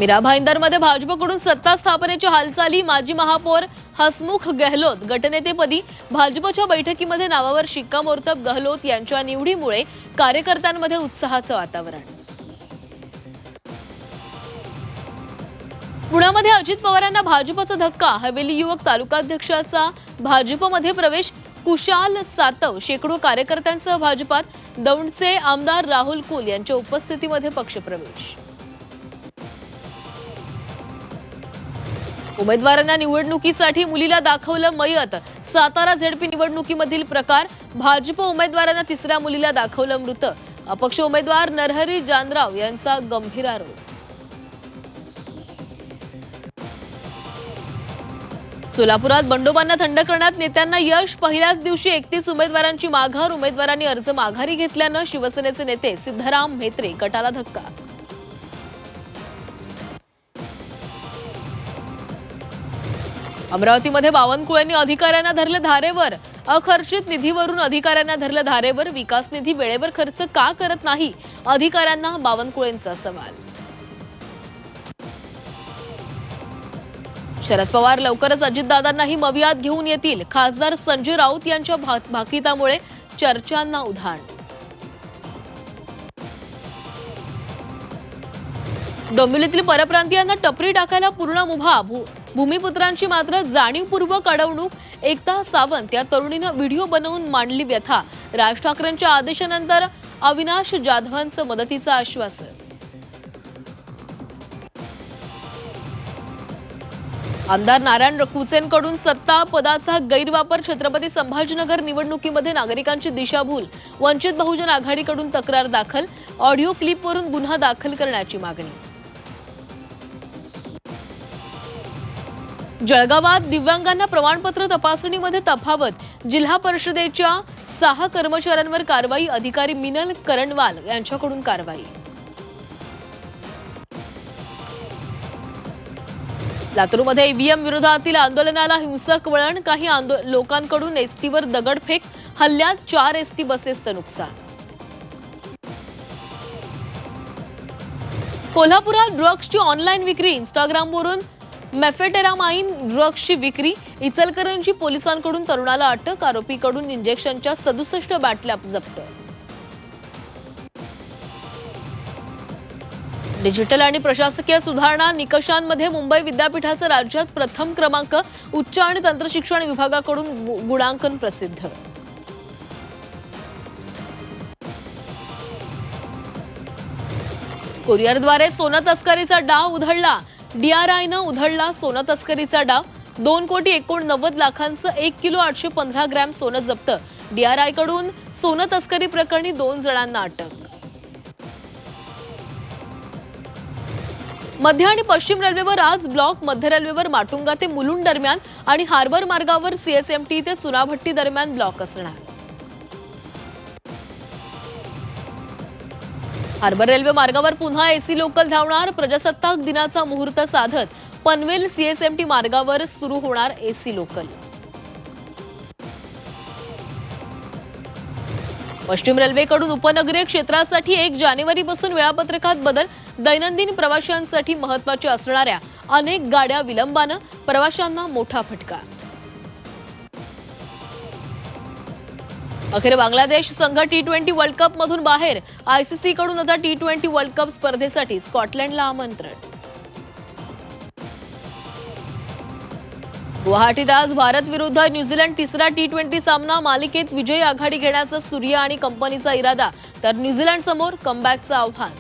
मीरा भाईंदरमध्ये भाजपकडून सत्ता स्थापनेच्या हालचाली। माजी महापौर हसमुख गेहलोत गटनेतेपदी। भाजपच्या बैठकीमध्ये नावावर शिक्कामोर्तब। गेहलोत यांच्या निवडीमुळे कार्यकर्त्यांमध्ये उत्साहाचं वातावरण। पुण्यामध्ये अजित पवारांना भाजपचा धक्का। हवेली युवक तालुकाध्यक्षाचा भाजपमध्ये प्रवेश। कुशाल सातव शेकडो कार्यकर्त्यांसह भाजपात। दौंडचे आमदार राहुल कुल यांच्या उपस्थितीमध्ये पक्षप्रवेश। उमेदवारांना निवडणुकीसाठी मुलीला दाखवलं मयत। सातारा झेडपी निवडणुकीमधील प्रकार। भाजप उमेदवारांना तिसऱ्या मुलीला दाखवलं मृत। अपक्ष उमेदवार नरहरी जानराव यांचा गंभीर आरोप। सोलापुरात बंडोबांना थंड करण्यात नेत्यांना यश। पहिल्याच दिवशी 31 उमेदवारांची माघार। उमेदवारांनी अर्ज माघारी घेतल्यानं शिवसेनेचे नेते सिद्धराम म्हेत्रे गटाला धक्का। अमरावतीमध्ये बावनकुळेंनी अधिकाऱ्यांना धरले धारेवर। अखर्चित निधीवरून अधिकाऱ्यांना धरले धारेवर। विकास निधी वेळेवर खर्च का करत नाही, अधिकाऱ्यांना बावनकुळेंचा सवाल। शरद पवार लवकरच अजितदादांनाही मवियात घेऊन येतील। खासदार संजय राऊत यांच्या भाकितामुळे चर्चांना उधाण। डोंबिवलीतील परप्रांतीयांना टपरी टाकायला पूर्ण मुभा। भूमिपुत्रांची मात्र जाणीवपूर्वक अडवणूक। एकता सावंत या तरुणीनं व्हिडिओ बनवून मांडली व्यथा। राज ठाकरेंच्या आदेशानंतर अविनाश जाधवांचं मदतीचं आश्वासन। आमदार नारायण कुचेंकडून सत्ता पदाचा गैरवापर। छत्रपती संभाजीनगर निवडणुकीमध्ये नागरिकांची दिशाभूल। वंचित बहुजन आघाडीकडून तक्रार दाखल। ऑडिओ क्लिपवरून गुन्हा दाखल करण्याची मागणी। जळगावात दिव्यांगांना प्रमाणपत्र तपासणीमध्ये तफावत। जिल्हा परिषदेच्या 6 कर्मचाऱ्यांवर कारवाई। अधिकारी मिनल करणवाल यांच्याकडून कारवाई। लातूरमध्ये ईव्हीएम विरोधातील आंदोलनाला हिंसक वळण। काही लोकांकडून एसटीवर दगडफेक। हल्ल्यात 4 एसटी बसेसचं नुकसान। कोल्हापुरात ड्रग्सची ऑनलाईन विक्री। इंस्टाग्रामवरून मेफेटेरामाइन ड्रग्सची विक्री। इचलकरंजी पोलिसांकडून तरुणाला अटक। आरोपीकडून इंजेक्शनच्या 67 बाटल्या जप्त। डिजिटल आणि प्रशासकीय सुधारणा निकषांमध्ये मुंबई विद्यापीठाचा राज्यात प्रथम क्रमांक। उच्च आणि तंत्रशिक्षण विभागाकडून गुणांकन प्रसिद्ध। कुरिअरद्वारे सोनं तस्करीचा डाव उधळला। डीआरआयनं उधळला सोनं तस्करीचा डाव। 2,89,00,000 1 किलो 815 ग्रॅम सोनं जप्त। डीआरआयकडून सोनं तस्करी प्रकरणी 2 जणांना अटक। मध्य आणि पश्चिम रेल्वेवर आज ब्लॉक। मध्य रेल्वेवर माटुंगा ते मुलुंड दरम्यान आणि हार्बर मार्गावर सीएसएमटी ते चुनाभट्टी दरम्यान ब्लॉक असणार। हार्बर रेल्वे मार्गावर पुन्हा एसी लोकल धावणार। प्रजासत्ताक दिनाचा मुहूर्त साधत पनवेल सीएसएमटी मार्गावर सुरू होणार एसी लोकल। पश्चिम रेल्वेकडून उपनगरीय क्षेत्रासाठी 1 जानेवारीपासून वेळापत्रकात बदल। दैनंदिन प्रवाशांसाठी महत्त्वाच्या असणाऱ्या अनेक गाड्या विलंबानं। प्रवाशांना मोठा फटका। अखेर बांगलादेश संघ T20 वर्ल्ड कप मधून बाहेर। आयसीसी कडून आता T20 वर्ल्ड कप स्पर्धेसाठी स्कॉटलंडला आमंत्रण। गुवाहाटीत आज भारत विरुद्ध न्यूझीलंड तिसरा T20 सामना। मालिकेत विजयी आघाडी घेण्याचा सूर्य आणि कंपनीचा इरादा, तर न्यूझीलंड समोर कमबॅकचं आव्हान।